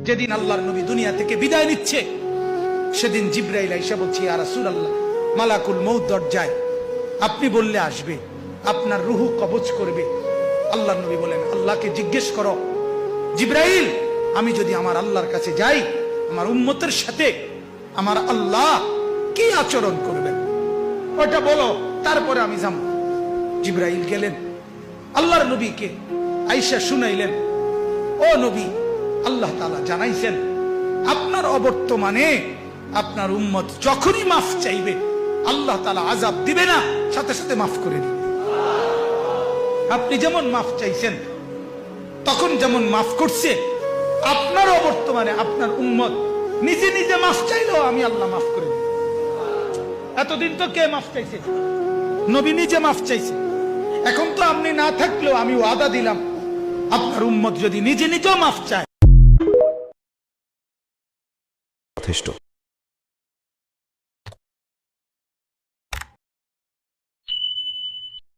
যেদিন আল্লাহর নবী দুনিয়া থেকে বিদায় নিচ্ছে, সেদিন জিবরাইল আইসা বলছে, ইয়া রাসূলুল্লাহ, মালাকুল মউত দরজায়, আপনি বললে আসবে, আপনার রুহু কবজ করবে। আল্লাহর নবী বলেন, আল্লাহকে জিজ্ঞেস করো জিবরাইল, আমি যদি আমার আল্লাহর কাছে যাই, আমার উম্মতের সাথে আমার আল্লাহ কি আচরণ করবেন, ওটা বলো, তারপরে আমি যাব। জিবরাইল গেলেন, আল্লাহর নবীকে আয়েশা শুনাইলেন, ও নবী, আল্লাহ তাআলা জানাইছেন আপনার অবর্তমানে আপনার উম্মত যখনই মাফ চাইবে, আল্লাহ তাআলা আযাব দিবে না, সাথে সাথে মাফ করে দিবে। আপনি যেমন মাফ চাইছেন, তখন যেমন মাফ করছে, আপনার অবর্তমানে আপনার উম্মত নিজে নিজে মাফ চাইলেও আমি আল্লাহ মাফ করে দিই। এতদিন তো কে মাফ চাইছে? নবী নিজে মাফ চাইছে। এখন তো আপনি না থাকলেও আমি ওয়াদা দিলাম, আপনার উম্মত যদি নিজে নিজেও মাফ চায়, যথেষ্ট।